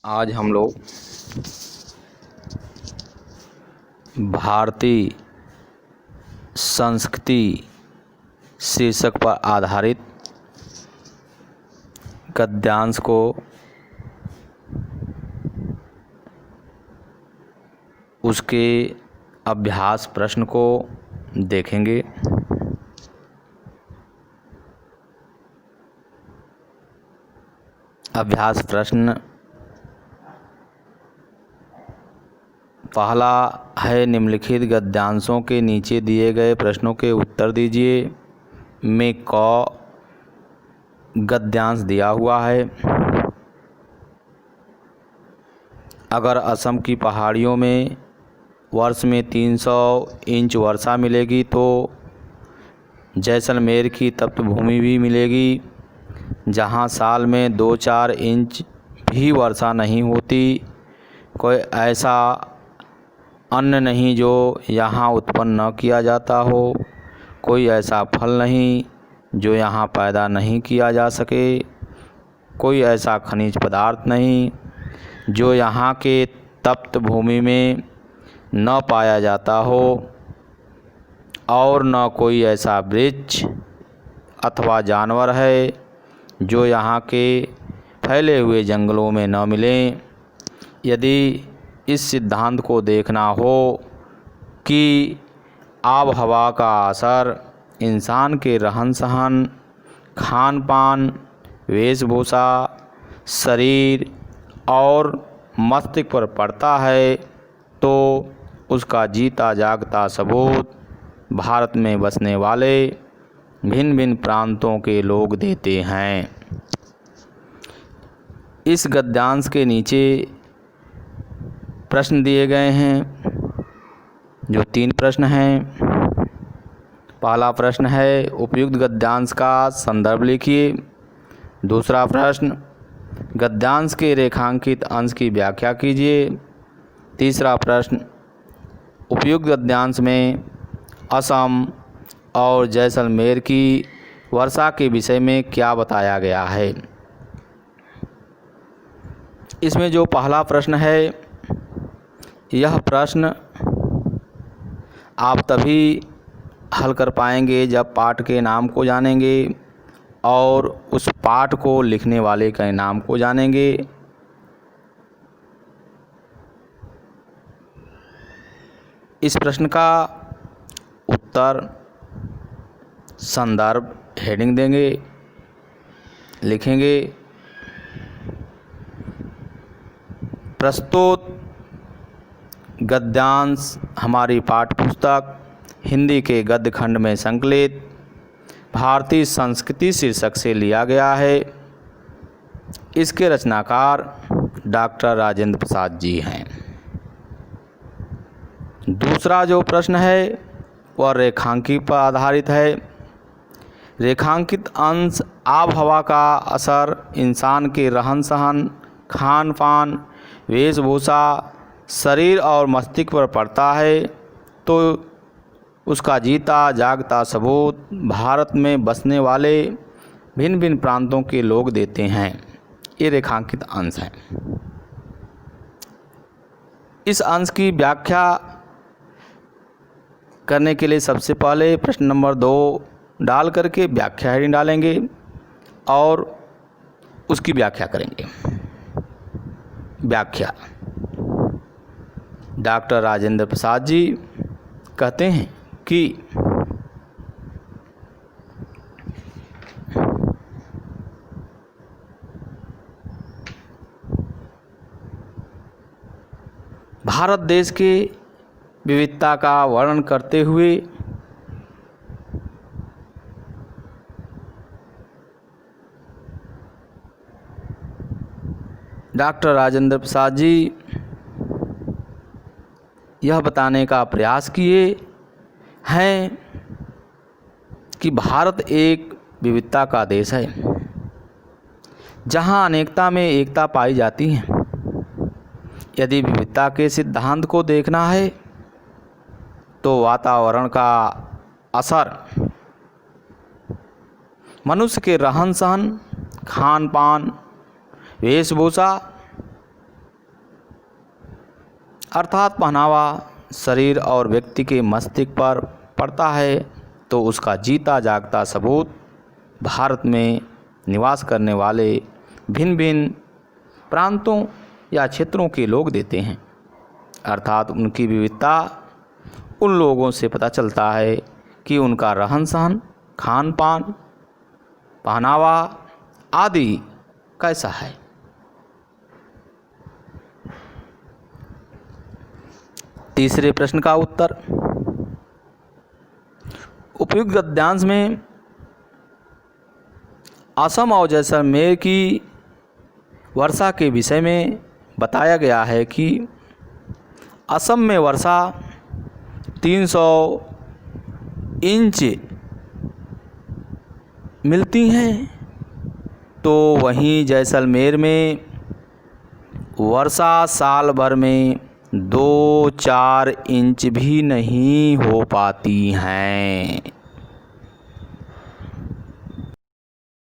आज हम लोग भारतीय संस्कृति शीर्षक पर आधारित गद्यांश को उसके अभ्यास प्रश्न को देखेंगे। अभ्यास प्रश्न पहला है, निम्नलिखित गद्यांशों के नीचे दिए गए प्रश्नों के उत्तर दीजिए। में क गद्यांश दिया हुआ है। अगर असम की पहाड़ियों में वर्ष में 300 इंच वर्षा मिलेगी तो जैसलमेर की तप्त भूमि भी मिलेगी, जहां साल में 2-4 इंच भी वर्षा नहीं होती। कोई ऐसा अन्न नहीं जो यहाँ उत्पन्न न किया जाता हो, कोई ऐसा फल नहीं जो यहाँ पैदा नहीं किया जा सके, कोई ऐसा खनिज पदार्थ नहीं जो यहाँ के तप्त भूमि में न पाया जाता हो, और न कोई ऐसा वृक्ष अथवा जानवर है जो यहाँ के फैले हुए जंगलों में न मिलें। यदि इस सिद्धांत को देखना हो कि आब हवा का असर इंसान के रहन सहन, खान पान, वेशभूषा, शरीर और मस्तिष्क पर पड़ता है, तो उसका जीता जागता सबूत भारत में बसने वाले भिन्न भिन्न प्रांतों के लोग देते हैं। इस गद्यांश के नीचे प्रश्न दिए गए हैं, जो 3 प्रश्न हैं। पहला प्रश्न है, उपयुक्त गद्यांश का संदर्भ लिखिए। दूसरा प्रश्न, गद्यांश के रेखांकित अंश की व्याख्या कीजिए। तीसरा प्रश्न, उपयुक्त गद्यांश में असम और जैसलमेर की वर्षा के विषय में क्या बताया गया है। इसमें जो पहला प्रश्न है, यह प्रश्न आप तभी हल कर पाएंगे जब पाठ के नाम को जानेंगे और उस पाठ को लिखने वाले के नाम को जानेंगे। इस प्रश्न का उत्तर संदर्भ हेडिंग देंगे, लिखेंगे। प्रस्तुत गद्यांश हमारी पाठ्य पुस्तक हिंदी के गद्य खंड में संकलित भारतीय संस्कृति शीर्षक से लिया गया है। इसके रचनाकार डॉक्टर राजेंद्र प्रसाद जी हैं। दूसरा जो प्रश्न है वह रेखांकित पर आधारित है। रेखांकित अंश आब हवा का असर इंसान के रहन सहन, खान पान, वेशभूषा, शरीर और मस्तिष्क पर पड़ता है, तो उसका जीता जागता सबूत भारत में बसने वाले भिन्न भिन्न प्रांतों के लोग देते हैं। ये रेखांकित अंश है। इस अंश की व्याख्या करने के लिए सबसे पहले प्रश्न नंबर 2 डाल करके व्याख्या हेडिंग डालेंगे और उसकी व्याख्या करेंगे। व्याख्या, डॉक्टर राजेंद्र प्रसाद जी कहते हैं कि भारत देश के विविधता का वर्णन करते हुए डॉक्टर राजेंद्र प्रसाद जी यह बताने का प्रयास किए हैं कि भारत एक विविधता का देश है, जहां अनेकता में एकता पाई जाती है। यदि विविधता के सिद्धांत को देखना है तो वातावरण का असर मनुष्य के रहन सहन, खान पान, वेशभूषा अर्थात पहनावा शरीर और व्यक्ति के मस्तिष्क पर पड़ता है तो उसका जीता जागता सबूत भारत में निवास करने वाले भिन्न भिन्न प्रांतों या क्षेत्रों के लोग देते हैं। अर्थात उनकी विविधता उन लोगों से पता चलता है कि उनका रहन सहन, खान पान, पहनावा आदि कैसा है। तीसरे प्रश्न का उत्तर। उपयुक्त गद्यांश में असम और जैसलमेर की वर्षा के विषय में बताया गया है कि असम में वर्षा 300 इंच मिलती हैं तो वहीं जैसलमेर में वर्षा साल भर में 2-4 इंच भी नहीं हो पाती हैं।